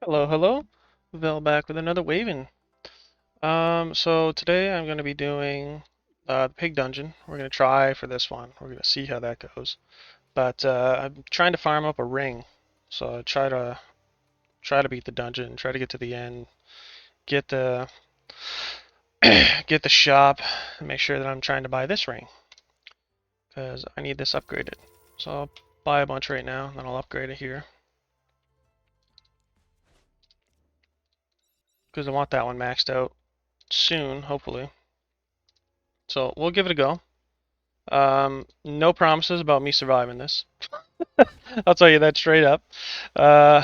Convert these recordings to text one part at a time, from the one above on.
Hello, hello. Vel back with another Waven. So today I'm going to be doing the pig dungeon. We're going to try for this one. We're going to see how that goes. But I'm trying to farm up a ring. So I try to beat the dungeon, try to get to the end, get the get the shop, and make sure that I'm trying to buy this ring because I need this upgraded. So I'll buy a bunch right now, and then I'll upgrade it here because I want that one maxed out soon, hopefully. So we'll give it a go. No promises about me surviving this. I'll tell you that straight up. Uh,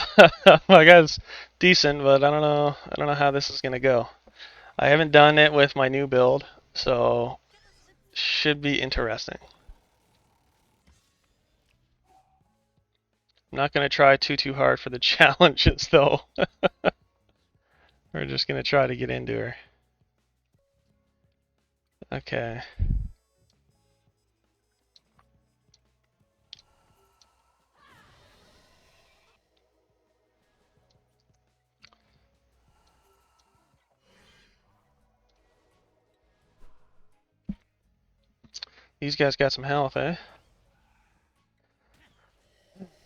my guy's decent, but I don't know. I don't know how this is gonna go. I haven't done it with my new build, so should be interesting. I'm not gonna try too hard for the challenges though. We're just gonna try to get into her. Okay. These guys got some health, eh?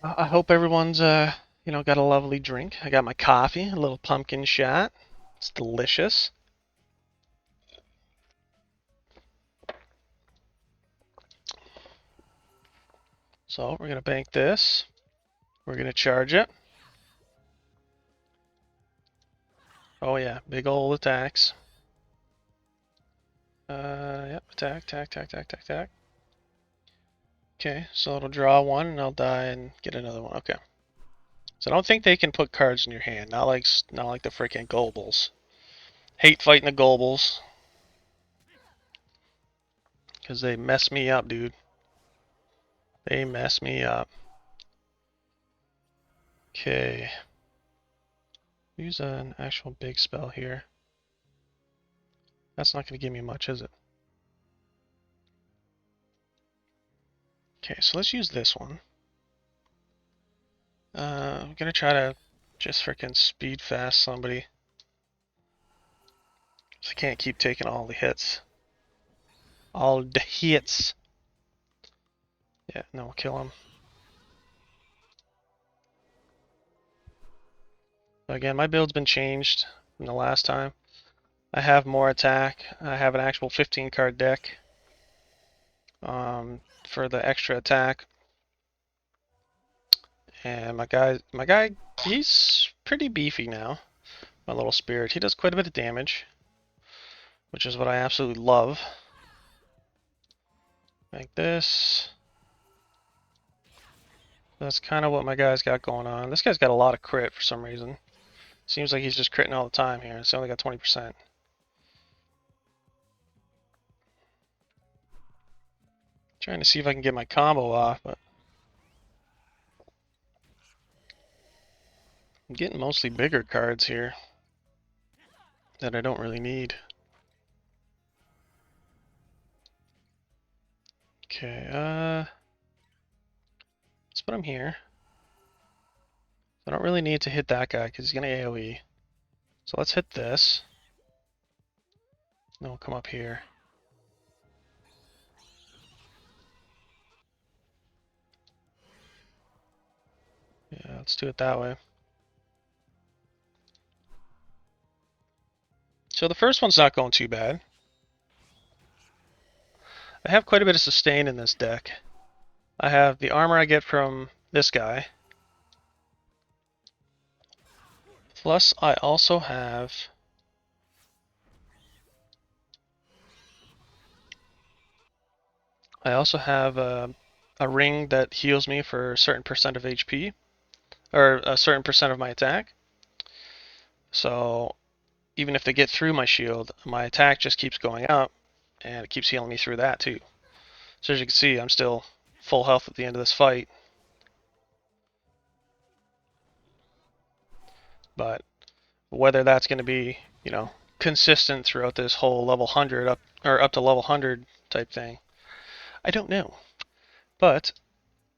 I hope everyone's got a lovely drink. I got my coffee, a little pumpkin shot. It's delicious. So we're gonna bank this. We're gonna charge it. Oh yeah, big ol' attacks. Yep, attack. Okay, so it'll draw one and I'll die and get another one. Okay. So I don't think they can put cards in your hand. Not like the freaking Gobles. Hate fighting the Gobles. Because they mess me up, dude. They mess me up. Okay. Use an actual big spell here. That's not going to give me much, is it? Okay, so let's use this one. I'm going to try to just freaking speed fast somebody. So I can't keep taking all the hits. All the hits. Yeah, no, we'll kill him. Again, my build's been changed from the last time. I have more attack. I have an actual 15 card deck for the extra attack. And my guy, he's pretty beefy now. My little spirit, he does quite a bit of damage, which is what I absolutely love. Like this. That's kind of what my guy's got going on. This guy's got a lot of crit for some reason. Seems like he's just critting all the time here. It's only got 20%. Trying to see if I can get my combo off, but I'm getting mostly bigger cards here that I don't really need. Okay, let's put him here. I don't really need to hit that guy because he's going to AoE. So let's hit this. Then we'll come up here. Yeah, let's do it that way. So the first one's not going too bad. I have quite a bit of sustain in this deck. I have the armor I get from this guy. Plus, I also have a ring that heals me for a certain percent of HP, or a certain percent of my attack. So even if they get through my shield, my attack just keeps going up, and it keeps healing me through that too. So as you can see, I'm still full health at the end of this fight. But whether that's going to be, consistent throughout this whole level 100 up to level 100 type thing, I don't know. But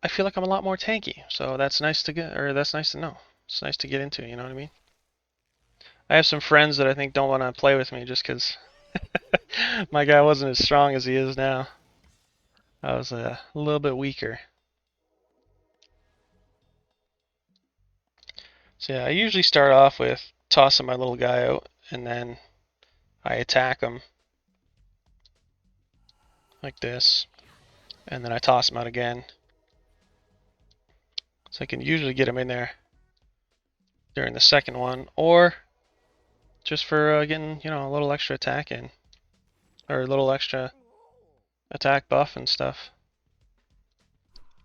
I feel like I'm a lot more tanky, so that's nice to get, or that's nice to know. It's nice to get into, you know what I mean? I have some friends that I think don't want to play with me just because my guy wasn't as strong as he is now. I was a little bit weaker. So yeah, I usually start off with tossing my little guy out, and then I attack him like this, and then I toss him out again. So I can usually get him in there during the second one, or just for getting, you know, a little extra attack in, or a little extra attack buff and stuff.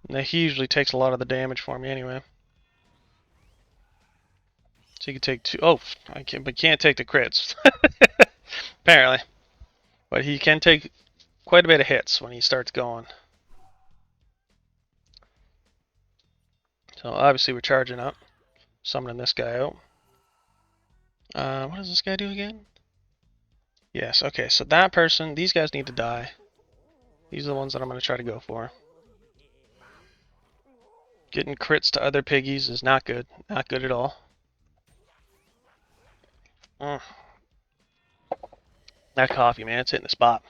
And he usually takes a lot of the damage for me anyway. So you can take two. Oh, but can't take the crits. Apparently. But he can take quite a bit of hits when he starts going. So obviously we're charging up. Summoning this guy out. What does this guy do again? Yes, okay, so that person, these guys need to die. These are the ones that I'm going to try to go for. Getting crits to other piggies is not good. Not good at all. That coffee, man, it's hitting the spot.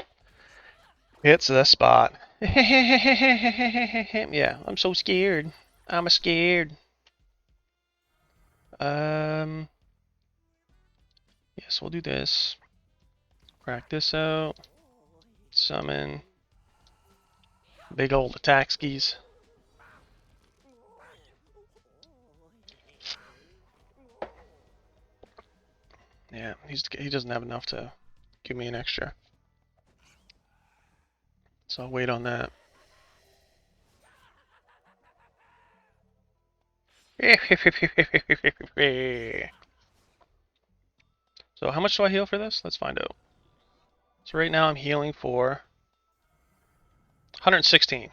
Hits the spot. Yeah, I'm so scared. I'm scared. Yes, we'll do this. Crack this out. Summon. Big old attack skis. Yeah, he doesn't have enough to give me an extra. So I'll wait on that. So how much do I heal for this? Let's find out. So right now I'm healing for 116.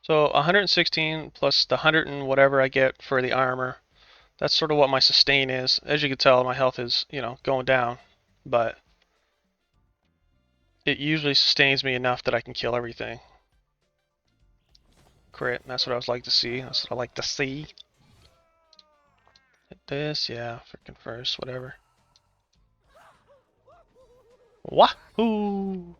So 116 plus the 100 and whatever I get for the armor. That's sort of what my sustain is. As you can tell, my health is, you know, going down, but it usually sustains me enough that I can kill everything. Crit, that's what I was like to see. That's what I like to see. Hit this, yeah, freaking first, whatever. Wahoo!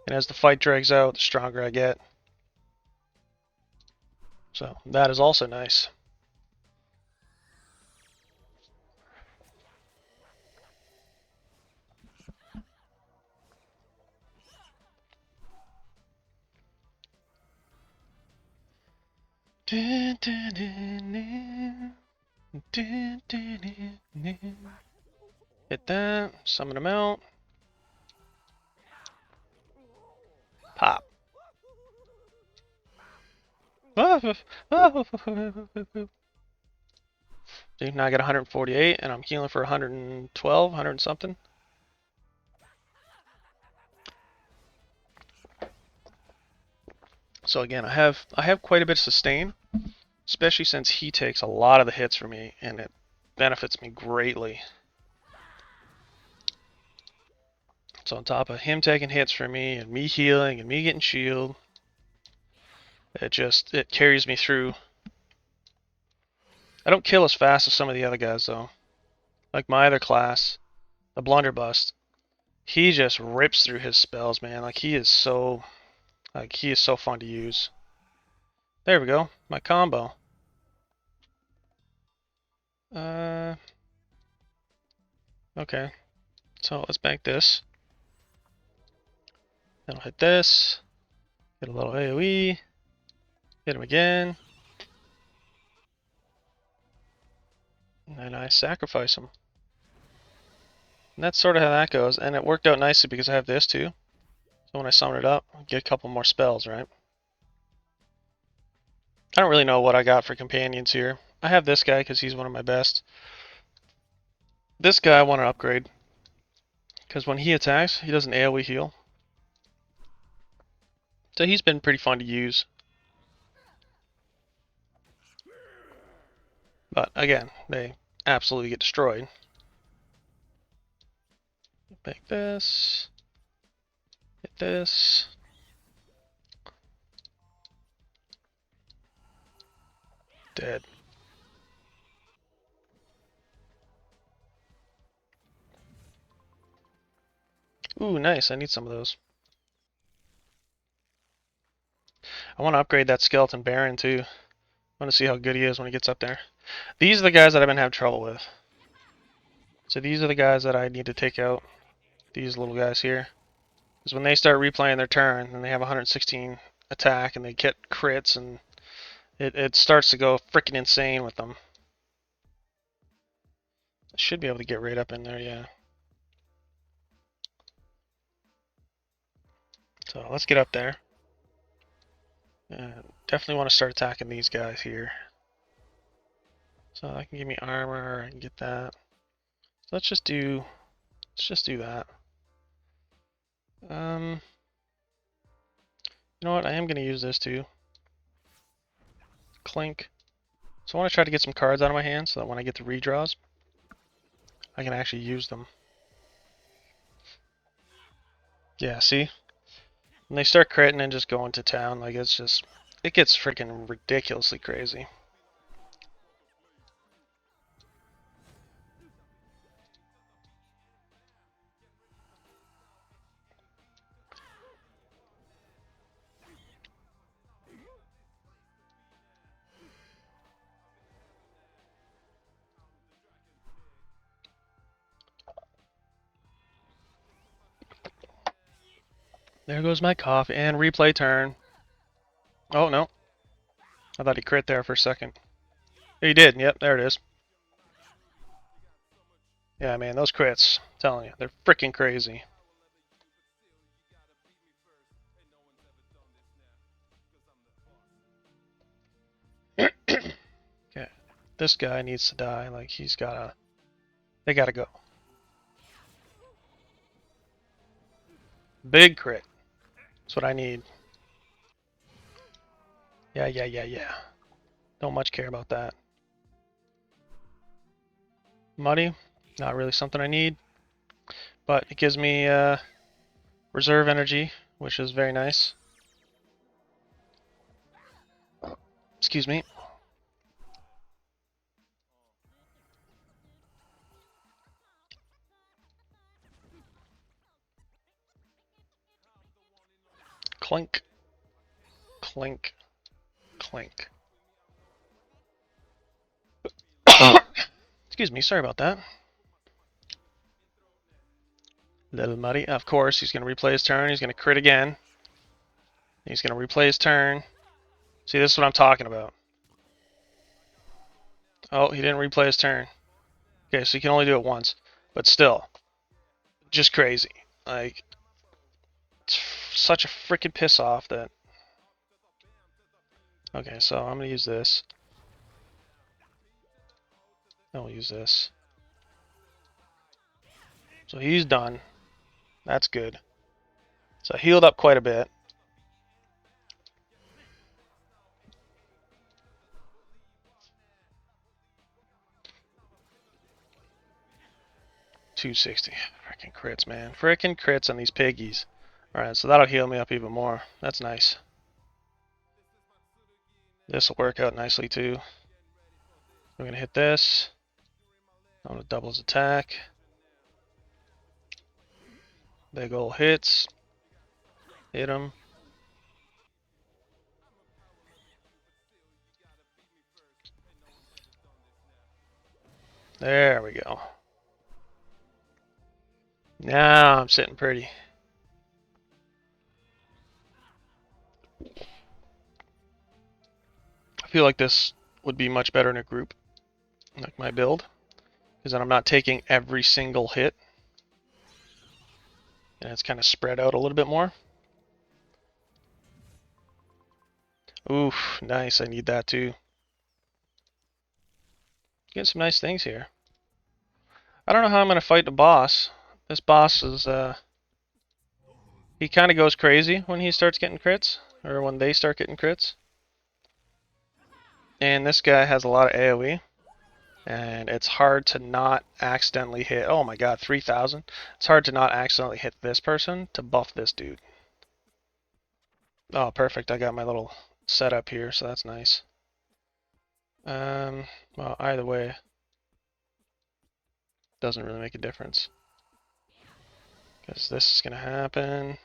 And as the fight drags out, the stronger I get. So that is also nice. Hit that, summon him out. Pop. See, now I got 148 and I'm healing for 112, 100 something. So again, I have quite a bit of sustain, especially since he takes a lot of the hits for me and it benefits me greatly. So on top of him taking hits for me and me healing and me getting shield, it carries me through. I don't kill as fast as some of the other guys though. Like my other class, the Blunderbuss, he just rips through his spells, man. He is so fun to use. There we go, my combo. Okay. So let's bank this. Then I'll hit this. Get a little AoE. Hit him again. And then I sacrifice him. And that's sort of how that goes. And it worked out nicely because I have this too. So when I summon it up, I get a couple more spells, right? I don't really know what I got for companions here. I have this guy because he's one of my best. This guy I want to upgrade. Because when he attacks, he does an AoE heal. So he's been pretty fun to use. But again, they absolutely get destroyed. Make this. Hit this. Dead. Ooh, nice. I need some of those. I want to upgrade that skeleton baron too. I want to see how good he is when he gets up there. These are the guys that I've been having trouble with. So these are the guys that I need to take out. These little guys here. Because when they start replaying their turn and they have 116 attack and they get crits and it starts to go freaking insane with them. I should be able to get right up in there, yeah. So let's get up there. Definitely want to start attacking these guys here. So that can give me armor, I can get that. So let's just do that. You know what, I am gonna use this too. Clink. So I want to try to get some cards out of my hand so that when I get the redraws, I can actually use them. Yeah, see? When they start critting and just going to town, like it gets freaking ridiculously crazy. There goes my coffee and replay turn. Oh no. I thought he crit there for a second. He did, yep, there it is. Yeah, man, those crits, I'm telling you, they're freaking crazy. Okay, this guy needs to die, like they gotta go. Big crit. That's what I need. Yeah. Don't much care about that. Money, not really something I need, but it gives me reserve energy, which is very nice. Excuse me. Clink, clink, clink. Excuse me, sorry about that. Little muddy. Of course, he's going to replay his turn. He's going to crit again. He's going to replay his turn. See, this is what I'm talking about. Oh, he didn't replay his turn. Okay, so he can only do it once. But still, just crazy. Like, it's such a freaking piss off that... Okay, so I'm going to use this. Then we'll use this. So he's done. That's good. So I healed up quite a bit. $260. Freaking crits, man. Freaking crits on these piggies. Alright, so that'll heal me up even more. That's nice. This will work out nicely too. We're going to hit this. I'm going to double his attack. Big ol' hits. Hit him. There we go. Now I'm sitting pretty. I feel like this would be much better in a group, like my build, because then I'm not taking every single hit. And it's kind of spread out a little bit more. Oof, nice. I need that too. Getting some nice things here. I don't know how I'm going to fight the boss. This boss is, he kind of goes crazy when he starts getting crits, or when they start getting crits. And this guy has a lot of AoE. And it's hard to not accidentally hit, oh my god, 3,000. It's hard to not accidentally hit this person to buff this dude. Oh, perfect. I got my little setup here, so that's nice. Well, either way, doesn't really make a difference. Because this is going to happen.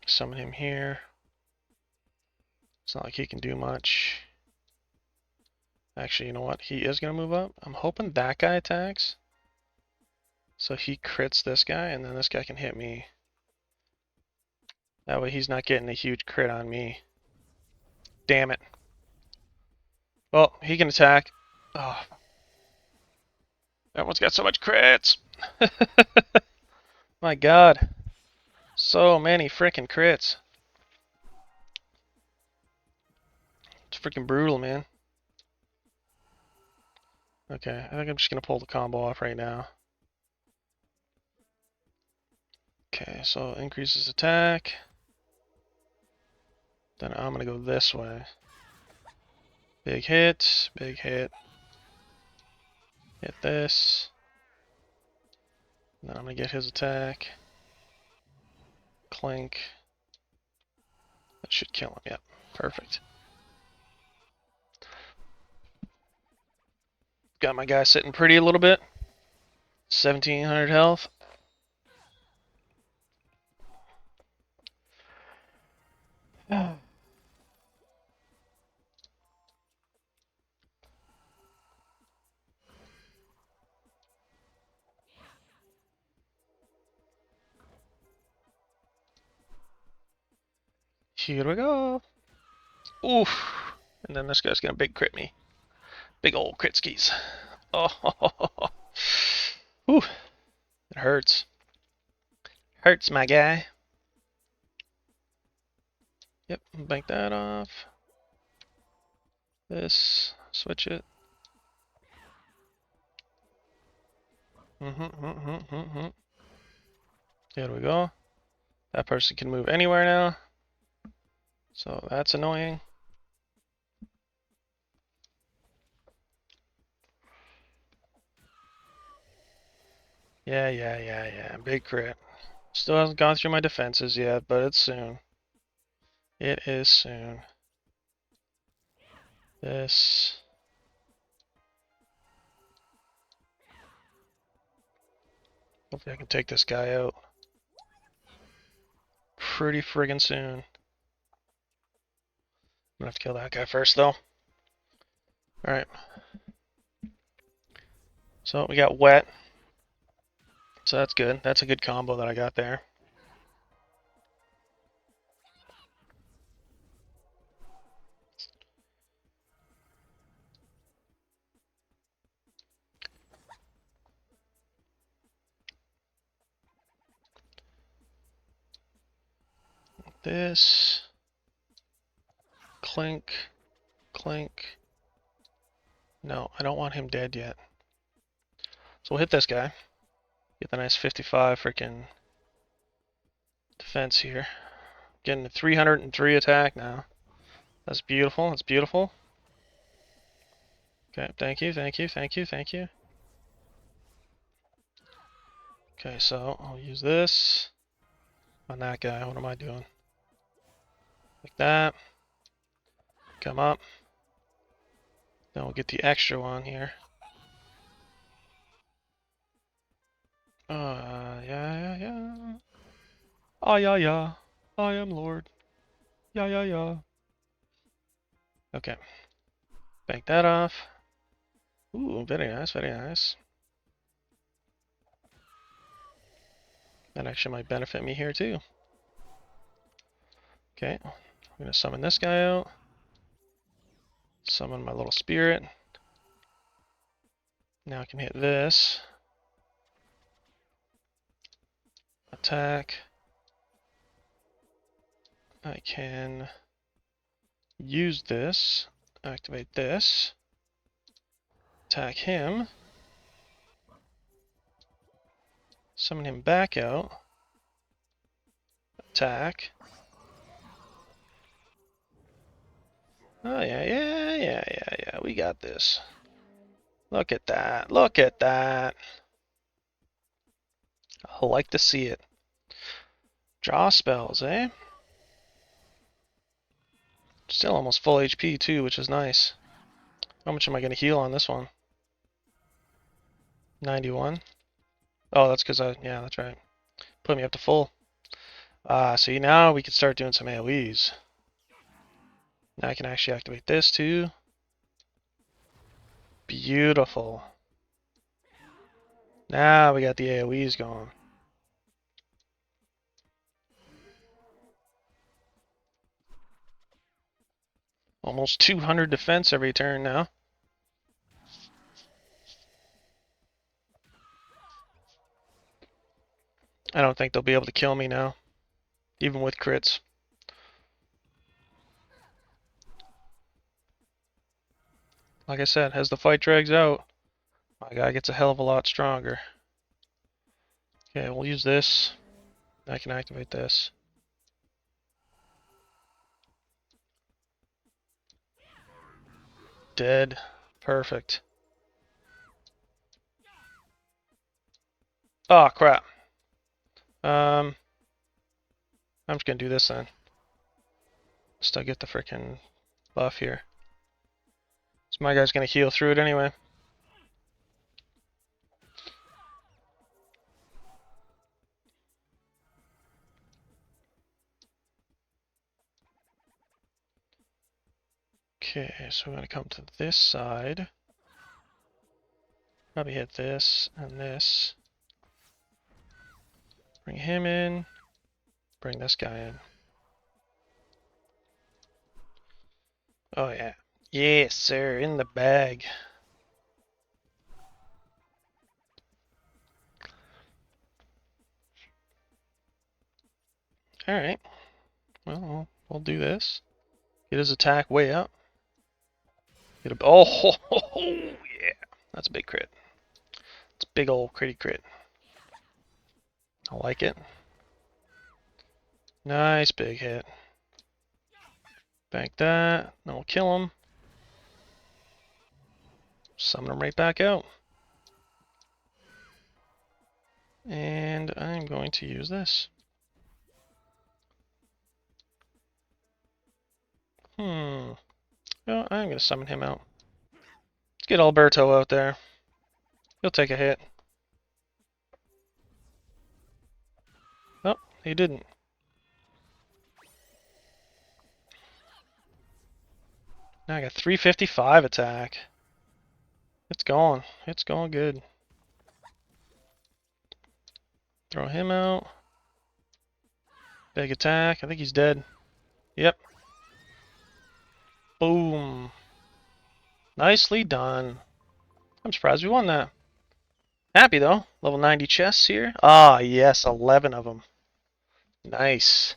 Summon him here. It's not like he can do much. Actually, you know what? He is going to move up. I'm hoping that guy attacks. So he crits this guy, and then this guy can hit me. That way he's not getting a huge crit on me. Damn it. Well, he can attack. Oh. That one's got so much crits. My god. So many freaking crits. It's freaking brutal, man. Okay, I think I'm just going to pull the combo off right now. Okay, so increases attack. Then I'm going to go this way. Big hit, big hit. Hit this. Then I'm going to get his attack. Clink. That should kill him, yep. Perfect. Got my guy sitting pretty a little bit. 1700 health. Here we go. Oof. And then this guy's gonna big crit me. Big old crit skis. Oh. Ooh. It hurts. Hurts, my guy. Yep, bank that off. This. Switch it. Here we go. That person can move anywhere now. So that's annoying. Yeah. Big crit. Still hasn't gone through my defenses yet, but it's soon. It is soon. This. Hopefully I can take this guy out pretty friggin' soon. I'm gonna have to kill that guy first, though. Alright. So we got wet. So that's good. That's a good combo that I got there. This. Clink. Clink. No, I don't want him dead yet. So we'll hit this guy. Get the nice 55 freaking defense here. Getting a 303 attack now. That's beautiful. That's beautiful. Okay, thank you. Okay, so I'll use this on that guy. What am I doing? Like that. Come up. Then we'll get the extra one here. Yeah. Ah, yeah. I am Lord. Yeah. Okay. Bank that off. Ooh, very nice. That actually might benefit me here too. Okay, I'm gonna summon this guy out. Summon my little spirit. Now I can hit this. Attack. I can use this. Activate this. Attack him. Summon him back out. Attack. Oh, yeah. We got this. Look at that. I like to see it. Draw spells, eh? Still almost full HP too, which is nice. How much am I going to heal on this one? 91. Oh, that's because yeah, that's right. Put me up to full. See, now we can start doing some AoEs. Now I can actually activate this too. Beautiful. Now we got the AoEs going. Almost 200 defense every turn now. I don't think they'll be able to kill me now, even with crits. Like I said, as the fight drags out, my guy gets a hell of a lot stronger. Okay, we'll use this. I can activate this. Dead. Perfect. Oh, crap. I'm just gonna do this then. Still get the frickin' buff here. So my guy's gonna heal through it anyway. Okay, so we're gonna come to this side. Probably hit this and this. Bring him in. Bring this guy in. Oh yeah. Yes, sir, in the bag. Alright. Well, we'll do this. Get his attack way up. Get a oh ho, ho, ho, yeah. That's a big crit. It's a big old critty crit. I like it. Nice big hit. Bank that. Then we'll kill him. Summon him right back out. And I'm going to use this. Well, I'm going to summon him out. Let's get Alberto out there. He'll take a hit. Oh, he didn't. Now I got 355 attack. It's going. It's going good. Throw him out. Big attack. I think he's dead. Yep. Boom. Nicely done. I'm surprised we won that. Happy though. Level 90 chests here. Ah, yes, 11 of them. Nice.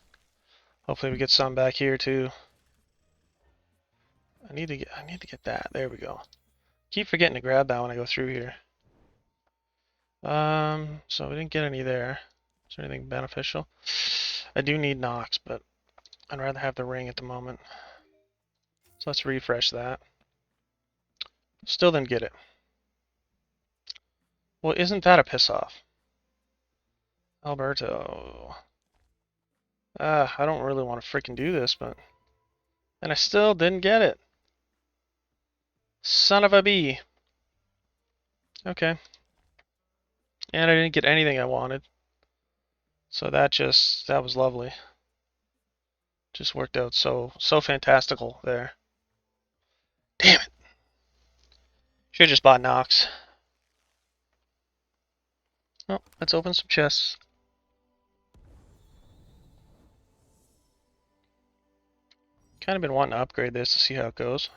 Hopefully we get some back here too. I need to get that. There we go. Keep forgetting to grab that when I go through here. So we didn't get any there. Is there anything beneficial? I do need Nox, but I'd rather have the ring at the moment. So let's refresh that. Still didn't get it. Well, isn't that a piss off? Alberto. I don't really want to freaking do this, but... And I still didn't get it. Son of a bee. Okay. And I didn't get anything I wanted. So that was lovely. Just worked out so fantastical there. Damn it. Should've just bought Nox. Oh, let's open some chests. Kind of been wanting to upgrade this to see how it goes.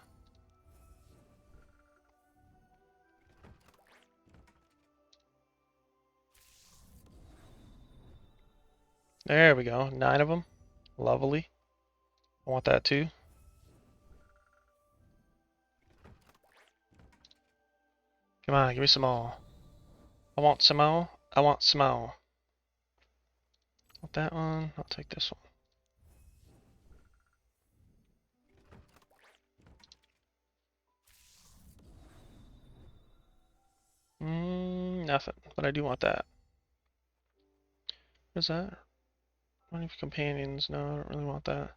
There we go. 9 of them. Lovely. I want that too. Come on, give me some more. I want some more. I want some more. Want that one. I'll take this one. Nothing. But I do want that. What is that? Money for companions. No, I don't really want that.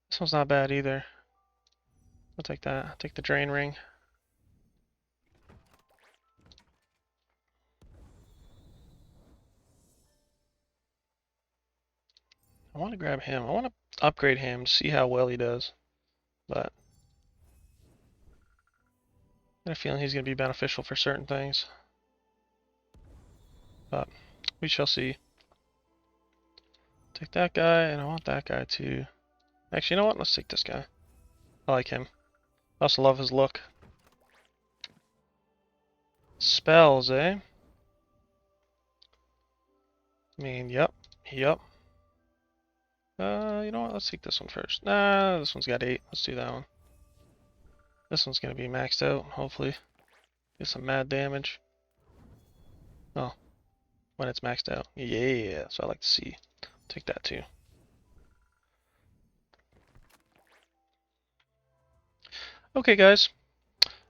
This one's not bad either. I'll take that. I'll take the drain ring. I want to grab him. I want to upgrade him to see how well he does. But I have a feeling he's going to be beneficial for certain things. But we shall see. Take that guy, and I want that guy too. Actually, you know what? Let's take this guy. I like him. I also love his look. Spells, eh? I mean, yep. Yep. You know what? Let's take this one first. Nah, this one's got 8. Let's do that one. This one's gonna be maxed out, hopefully. Get some mad damage. Oh, when it's maxed out. Yeah, so I like to see. Take that too. Okay, guys.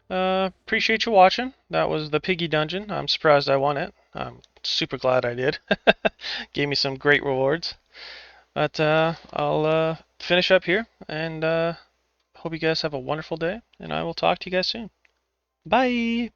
Appreciate you watching. That was the Piggy Dungeon. I'm surprised I won it. I'm super glad I did. Gave me some great rewards. But I'll finish up here, and hope you guys have a wonderful day, and I will talk to you guys soon. Bye!